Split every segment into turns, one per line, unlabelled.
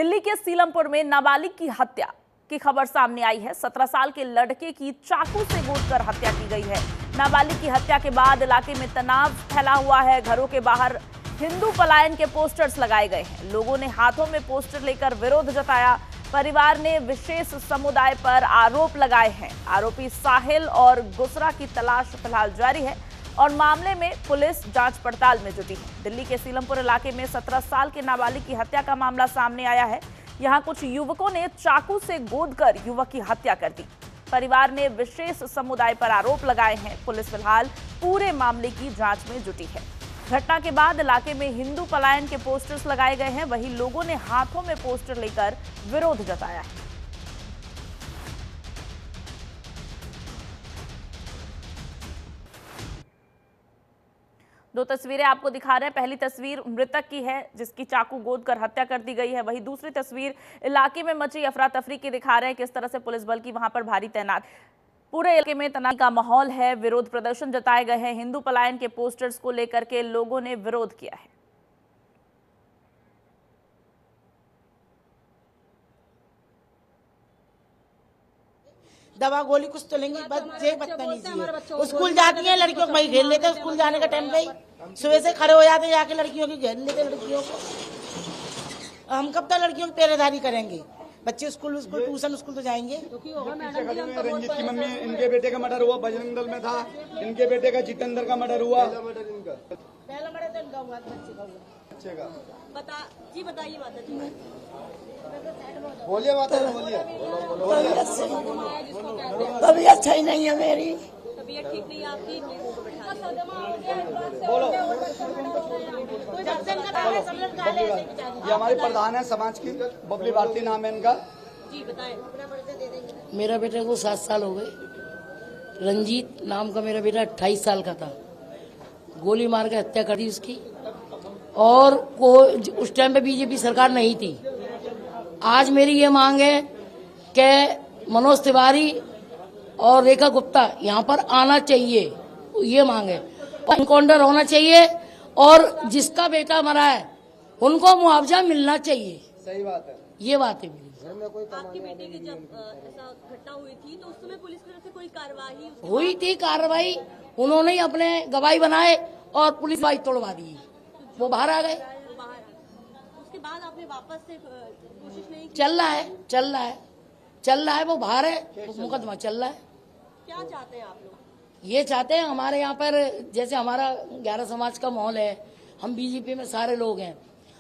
दिल्ली के सीलमपुर में नाबालिग की हत्या की खबर सामने आई है। 17 साल के लड़के की चाकू से गोदकर हत्या की गई है। नाबालिग की हत्या के बाद इलाके में तनाव फैला हुआ है। घरों के बाहर हिंदू पलायन के पोस्टर्स लगाए गए हैं। लोगों ने हाथों में पोस्टर लेकर विरोध जताया। परिवार ने विशेष समुदाय पर आरोप लगाए हैं। आरोपी साहिल और गुसरा की तलाश फिलहाल जारी है और मामले में पुलिस जांच पड़ताल में जुटी है। दिल्ली के सीलमपुर इलाके में 17 साल के नाबालिग की हत्या का मामला सामने आया है। यहां कुछ युवकों ने चाकू से गोदकर युवक की हत्या कर दी। परिवार ने विशेष समुदाय पर आरोप लगाए हैं। पुलिस फिलहाल पूरे मामले की जांच में जुटी है। घटना के बाद इलाके में हिंदू पलायन के पोस्टर्स लगाए गए हैं। वहीं लोगों ने हाथों में पोस्टर लेकर विरोध जताया है। दो तस्वीरें आपको दिखा रहे हैं। पहली तस्वीर मृतक की है जिसकी चाकू गोदकर हत्या कर दी गई है। वहीं दूसरी तस्वीर इलाके में मची अफरा तफरी की दिखा रहे हैं, किस तरह से पुलिस बल की वहां पर भारी तैनात। पूरे इलाके में तनाव का माहौल है। विरोध प्रदर्शन जताए गए हैं। हिंदू पलायन के पोस्टर्स को लेकर के लोगों ने विरोध किया है।
दवा गोली कुछ तो लेंगे, बच्चे बदतमीजी है। स्कूल जाती है लड़कियों को, भाई घेर लेते हैं। स्कूल जाने का टाइम पे सुबह से खड़े हो जाते हैं, जाके लड़कियों की घेर लेते हैं। लड़कियों को हम कब तक लड़कियों की पहरेदारी करेंगे? बच्चे स्कूल ट्यूशन स्कूल तो जाएंगे।
रंजीत की मम्मी, इनके बेटे का मर्डर हुआ, बजरंग दल में था। इनके बेटे का जितेंद्र का मर्डर हुआ।
पहला मर्डर तो इनका हुआ, बच्चे का हुआ।
बताइए माता जी।
बोलिए माता जी, बोलिए।
तबीयत अच्छा ही नहीं है मेरी।
तबीयत ठीक नहीं है आपकी?
बोलो। ये हमारे प्रधान है समाज की, बबली भारती नाम है इनका।
जी बताएं।
मेरा बेटे को 7 साल हो गए। रंजीत नाम का मेरा बेटा 28 साल का था। गोली मार के हत्या कर दी उसकी। और उस टाइम पे बीजेपी सरकार नहीं थी। आज मेरी ये मांग है कि मनोज तिवारी और रेखा गुप्ता यहाँ पर आना चाहिए। ये मांग है। एनकाउंटर होना चाहिए और जिसका बेटा मरा है उनको मुआवजा मिलना चाहिए।
सही बात है।
ये बात है मेरी।
आपके बेटे की जब ऐसा घटना हुई थी तो उस समय पुलिस की तरफ से कोई कार्रवाई
हुई थी? कार्रवाई उन्होंने ही अपने गवाही बनाए और पुलिस गवाही तोड़वा दी। वो बाहर आ गए।
उसके बाद आपने वापस से कोशिश नहीं की?
चल रहा है। वो बाहर है, मुकदमा चल रहा है।
क्या चाहते हैं आप लोग?
ये चाहते हैं हमारे यहाँ पर, जैसे हमारा 11 समाज का माहौल है, हम बीजेपी में सारे लोग हैं,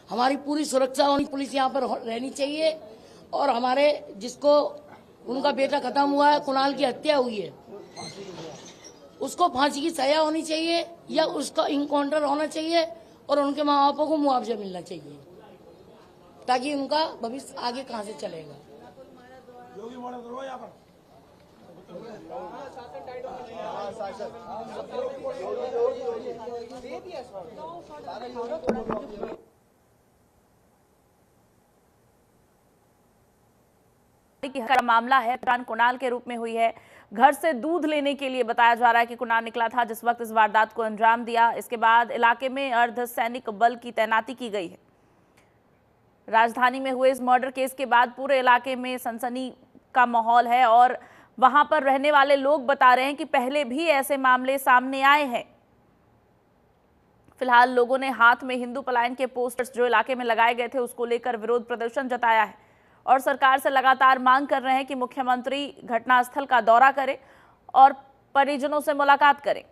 हमारी पूरी सुरक्षा होनी, पुलिस यहाँ पर रहनी चाहिए। और हमारे जिसको उनका बेटा खत्म हुआ है, कुणाल की हत्या हुई है, उसको फांसी की सजा होनी चाहिए या उसका इनकाउंटर होना चाहिए और उनके माँ बापों को मुआवजा मिलना चाहिए, ताकि उनका भविष्य आगे कहाँ से चलेगा।
का मामला है कुणाल के रूप में हुई है। घर से दूध लेने के लिए बताया जा रहा है कि कुणाल निकला था जिस वक्त इस वारदात को अंजाम दिया। इसके बाद इलाके में अर्धसैनिक बल की तैनाती की गई है। राजधानी में हुए इस मर्डर केस के बाद पूरे इलाके में सनसनी का माहौल है और वहां पर रहने वाले लोग बता रहे हैं कि पहले भी ऐसे मामले सामने आए हैं। फिलहाल लोगों ने हाथ में हिंदू पलायन के पोस्टर्स जो इलाके में लगाए गए थे उसको लेकर विरोध प्रदर्शन जताया है और सरकार से लगातार मांग कर रहे हैं कि मुख्यमंत्री घटनास्थल का दौरा करें और परिजनों से मुलाकात करें।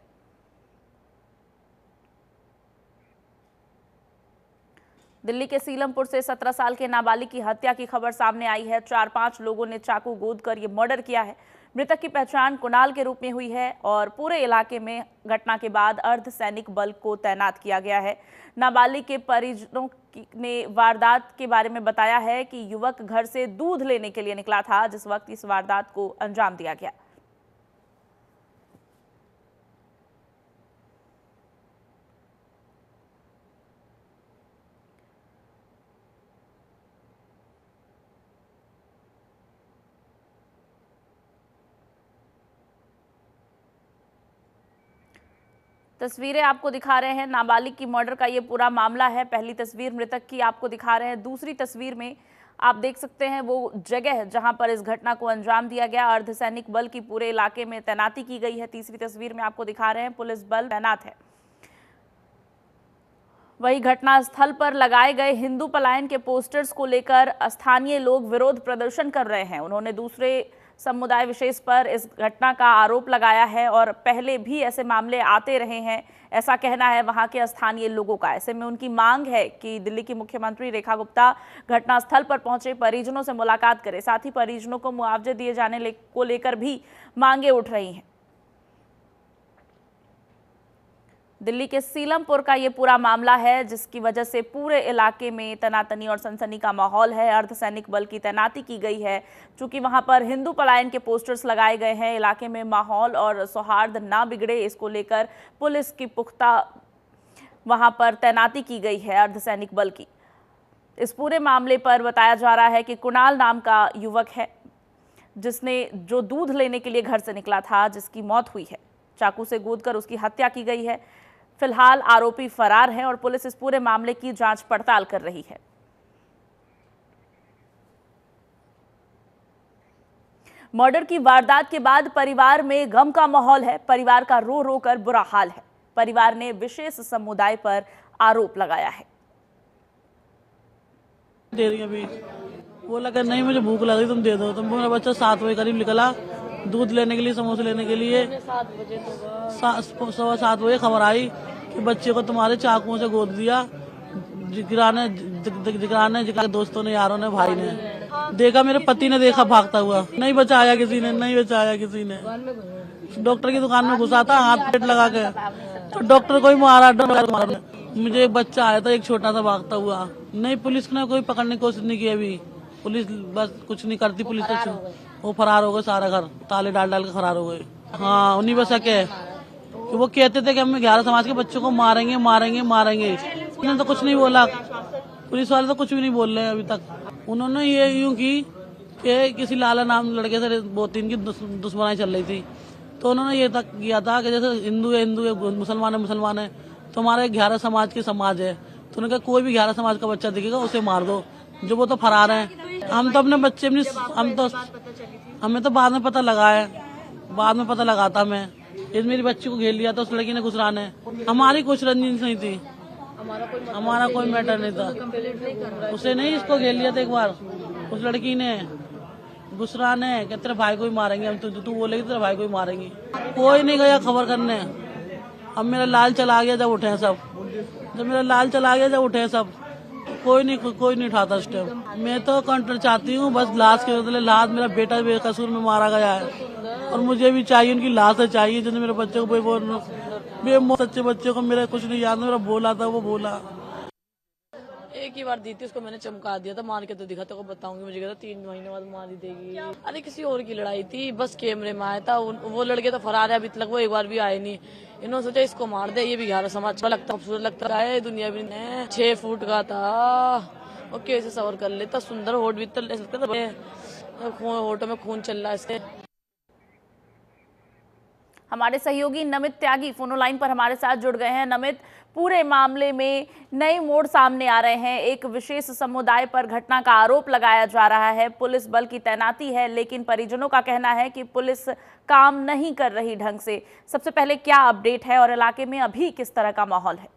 दिल्ली के सीलमपुर से 17 साल के नाबालिग की हत्या की खबर सामने आई है। 4-5 लोगों ने चाकू गोदकर ये मर्डर किया है। मृतक की पहचान कुणाल के रूप में हुई है और पूरे इलाके में घटना के बाद अर्धसैनिक बल को तैनात किया गया है। नाबालिग के परिजनों ने वारदात के बारे में बताया है कि युवक घर से दूध लेने के लिए निकला था जिस वक्त इस वारदात को अंजाम दिया गया। तस्वीरें आपको दिखा रहे हैं। नाबालिग की मर्डर का ये पूरा मामला है। पहली तस्वीर मृतक की आपको दिखा रहे हैं। दूसरी तस्वीर में आप देख सकते हैं वो जगह जहां पर इस घटना को अंजाम दिया गया। अर्धसैनिक बल की पूरे इलाके में तैनाती की गई है। तीसरी तस्वीर में आपको दिखा रहे हैं, पुलिस बल तैनात है। वही घटनास्थल पर लगाए गए हिंदू पलायन के पोस्टर्स को लेकर स्थानीय लोग विरोध प्रदर्शन कर रहे हैं। उन्होंने दूसरे समुदाय विशेष पर इस घटना का आरोप लगाया है और पहले भी ऐसे मामले आते रहे हैं, ऐसा कहना है वहां के स्थानीय लोगों का। ऐसे में उनकी मांग है कि दिल्ली की मुख्यमंत्री रेखा गुप्ता घटनास्थल पर पहुंचे, परिजनों से मुलाकात करें। साथ ही परिजनों को मुआवजे दिए जाने को लेकर भी मांगे उठ रही हैं। दिल्ली के सीलमपुर का ये पूरा मामला है, जिसकी वजह से पूरे इलाके में तनातनी और सनसनी का माहौल है। अर्धसैनिक बल की तैनाती की गई है। चूंकि वहां पर हिंदू पलायन के पोस्टर्स लगाए गए हैं, इलाके में माहौल और सौहार्द ना बिगड़े, इसको लेकर पुलिस की पुख्ता वहां पर तैनाती की गई है अर्धसैनिक बल की। इस पूरे मामले पर बताया जा रहा है कि कुणाल नाम का युवक है, जिसने जो दूध लेने के लिए घर से निकला था, जिसकी मौत हुई है। चाकू से गोदकर उसकी हत्या की गई है। फिलहाल आरोपी फरार है और पुलिस इस पूरे मामले की जांच पड़ताल कर रही है। मर्डर की वारदात के बाद परिवार में गम का माहौल है। परिवार का रो रो कर बुरा हाल है। परिवार ने विशेष समुदाय पर आरोप लगाया है।
दे रही अभी वो लगा नहीं, मुझे भूख लगी, तुम दे दो। तुम मेरा बच्चा 7 बजे करीब निकला दूध लेने के लिए, समोसे लेने के लिए। 7:15 बजे खबर आई कि बच्चे को तुम्हारे चाकुओं से गोद दिया। जिगराने दोस्तों ने, यारों ने, भाई ने देखा, मेरे पति ने देखा भागता हुआ। नहीं बचाया किसी ने, नहीं बचाया किसी ने। डॉक्टर की दुकान में घुसा था हाथ पेट लगा के, तो डॉक्टर को ही मारा। मुझे एक बच्चा आया था, एक छोटा सा भागता हुआ। नहीं, पुलिस ने कोई पकड़ने की कोशिश नहीं की अभी। पुलिस बस कुछ नहीं करती। पुलिस तो वो फरार हो गए, सारा घर ताले डाल डाल के फरार हो गए। हाँ, उन्हीं बस सके कि वो कहते थे कि हम 11 समाज के बच्चों को मारेंगे मारेंगे मारेंगे। उन्होंने तो कुछ नहीं बोला। पुलिस वाले तो कुछ भी नहीं बोल रहे हैं अभी तक। उन्होंने ये यूं की कि किसी लाला नाम लड़के से 2-3 की दुश्मनाई चल रही थी, तो उन्होंने ये तक किया था कि जैसे हिंदू है हिंदू है, मुसलमान है, तो हमारे 11 समाज की समाज है, तो उन्होंने कहा कोई भी 11 समाज का बच्चा दिखेगा उसे मार दो। जो वो तो फरार है। हम तो अपने बच्चे हमें तो बाद में पता लगा है, बाद में पता लगा था। मैं इस मेरी बच्ची को घेर लिया था उस लड़की ने गुजराने। हमारी कुछ रंजिश नहीं थी, हमारा कोई मैटर नहीं था। उसे नहीं, इसको घेर लिया था एक बार उस लड़की ने गुजराने कि तेरे भाई को ही मारेंगे हम, तू बोलेगी तेरे भाई को ही मारेंगे। कोई नहीं गया खबर करने। अब मेरा लाल चला गया जब उठे सब, जब मेरा लाल चला गया जब उठे सब, कोई नहीं उठाता उस टाइम। मैं तो कंट्रोल चाहती हूँ बस लाश के बदले लाश। मेरा बेटा बेकसूर में मारा गया है और मुझे भी चाहिए, उनकी लाश चाहिए। जिसने मेरे बच्चे को सच्चे बच्चे को मेरा कुछ नहीं याद, मेरा बोला था वो बोला। एक ही बार दी थी उसको, मैंने चमका दिया था, मार के तो दिखा, तो बताऊंगी। मुझे कहता 3 महीने बाद मार ही देगी। अरे किसी और की लड़ाई थी, बस कैमरे में आया था। वो लड़के तो फरार है अभी तक, वो एक बार भी आए नहीं। इन्होंने सोचा इसको मार दे, ये भी 11 समाज का लगता, खूबसूरत लगता है। दुनिया भी 6 फुट का था और कैसे सवर कर लेता, सुंदर होठ भी तो होठों में खून चल रहा है इससे।
हमारे सहयोगी नमित त्यागी फोनो लाइन पर हमारे साथ जुड़ गए हैं। नमित, पूरे मामले में नए मोड़ सामने आ रहे हैं। एक विशेष समुदाय पर घटना का आरोप लगाया जा रहा है। पुलिस बल की तैनाती है, लेकिन परिजनों का कहना है कि पुलिस काम नहीं कर रही ढंग से। सबसे पहले क्या अपडेट है और इलाके में अभी किस तरह का माहौल है?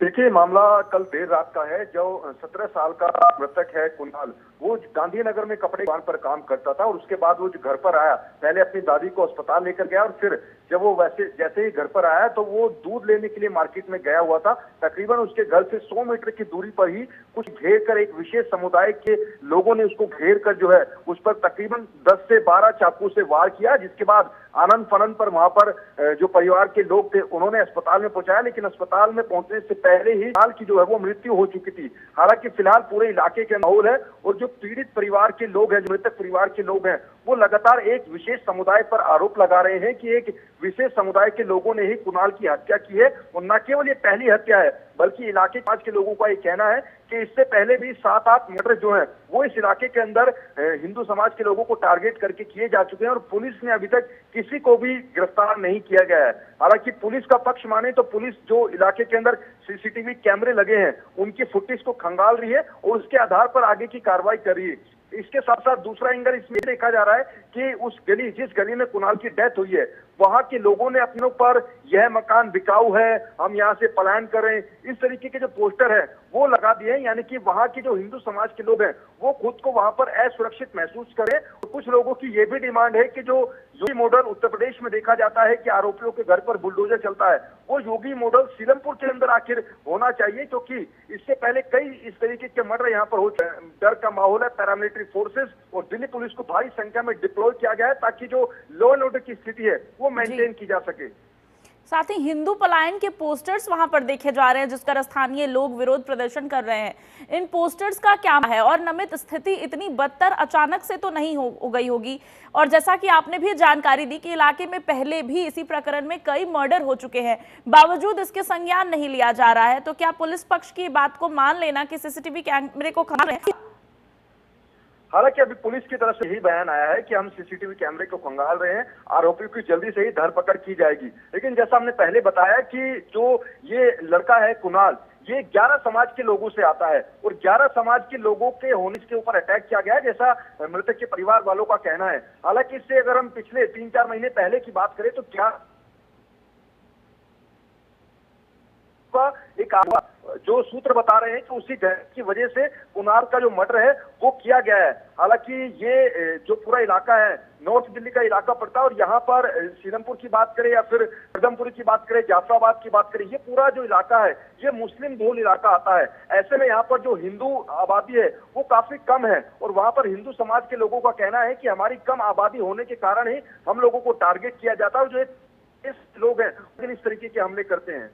देखिए, मामला कल देर रात का है। जो 17 साल का मृतक है कुणाल, वो गांधीनगर में कपड़े दुकान पर काम करता था और उसके बाद वो जो घर पर आया, पहले अपनी दादी को अस्पताल लेकर गया और फिर जब वो जैसे ही घर पर आया तो वो दूध लेने के लिए मार्केट में गया हुआ था। तकरीबन उसके घर से 100 मीटर की दूरी पर ही कुछ घेर कर एक विशेष समुदाय के लोगों ने उसको घेर कर जो है उस पर तकरीबन 10 से 12 चाकू से वार किया, जिसके बाद आनंद फनन पर वहां पर जो परिवार के लोग थे उन्होंने अस्पताल में पहुंचाया, लेकिन अस्पताल में पहुंचने से पहले ही कुणाल की जो है वो मृत्यु हो चुकी थी। हालांकि फिलहाल पूरे इलाके के माहौल है और जो पीड़ित परिवार के लोग हैं, जो मृतक परिवार के लोग हैं, वो लगातार एक विशेष समुदाय पर आरोप लगा रहे हैं कि एक विशेष समुदाय के लोगों ने ही कुणाल की हत्या की है। और न केवल ये पहली हत्या है, बल्कि इलाके के के लोगों का ये कहना है कि इससे पहले भी 7-8 मर्डर जो है वो इस इलाके के अंदर हिंदू समाज के लोगों को टारगेट करके किए जा चुके हैं और पुलिस ने अभी तक किसी को भी गिरफ्तार नहीं किया गया है। हालांकि पुलिस का पक्ष माने तो पुलिस जो इलाके के अंदर सीसीटीवी कैमरे लगे हैं उनकी फुटेज को खंगाल रही है और उसके आधार पर आगे की कार्रवाई कर रही है। इसके साथ साथ दूसरा एंगल इसमें देखा जा रहा है कि उस गली, जिस गली में कुणाल की डेथ हुई है, वहां के लोगों ने अपनों पर यह मकान बिकाऊ है, हम यहाँ से पलायन करें, इस तरीके के जो पोस्टर है वो लगा दिए हैं। यानी कि वहां के जो हिंदू समाज के लोग हैं वो खुद को वहां पर असुरक्षित महसूस करें। और कुछ लोगों की ये भी डिमांड है कि जो योगी मॉडल उत्तर प्रदेश में देखा जाता है कि आरोपियों के घर पर बुलडोजर चलता है, वो योगी मॉडल सीलमपुर के अंदर आखिर होना चाहिए, क्योंकि इससे पहले कई इस तरीके के मर्डर यहाँ पर हो चुके हैं। डर का माहौल है, पैरामिलिट्री फोर्सेस और दिल्ली पुलिस को भारी संख्या में डिप्लॉय किया गया है ताकि जो लॉ एंड ऑर्डर की स्थिति है वो मेंटेन की जा सके।
साथ ही हिंदू पलायन के पोस्टर्स वहां पर देखे जा रहे हैं जिसका स्थानीय लोग विरोध प्रदर्शन कर रहे हैं। इन पोस्टर्स का क्या है और नमित स्थिति इतनी बदतर अचानक से तो नहीं हो गई होगी। और जैसा कि आपने भी जानकारी दी कि इलाके में पहले भी इसी प्रकरण में कई मर्डर हो चुके हैं, बावजूद इसके संज्ञान नहीं लिया जा रहा है, तो क्या पुलिस पक्ष की बात को मान लेना कि सीसीटीवी कैमरे को खंगाल रहे हैं?
हालांकि अभी पुलिस की तरफ से यही बयान आया है कि हम सीसीटीवी कैमरे को खंगाल रहे हैं, आरोपियों की जल्दी से ही धरपकड़ की जाएगी। लेकिन जैसा हमने पहले बताया कि जो ये लड़का है कुणाल, ये 11 समाज के लोगों से आता है और 11 समाज के लोगों के होने के ऊपर अटैक किया गया है, जैसा मृतक के परिवार वालों का कहना है। हालांकि इससे अगर हम पिछले 3-4 महीने पहले की बात करें तो क्या एक जो सूत्र बता रहे हैं कि उसी की वजह से कुणाल का जो मर्डर है वो किया गया है। हालांकि ये जो पूरा इलाका है नॉर्थ दिल्ली का इलाका पड़ता है और यहाँ पर सीलमपुर की बात करें या फिर पदमपुरी की बात करें, जाफराबाद की बात करें, ये पूरा जो इलाका है ये मुस्लिम बहुल इलाका आता है। ऐसे में यहाँ पर जो हिंदू आबादी है वो काफी कम है और वहाँ पर हिंदू समाज के लोगों का कहना है कि हमारी कम आबादी होने के कारण ही हम लोगों को टारगेट किया जाता है और जो इस लोग हैं इस तरीके के हमले करते हैं।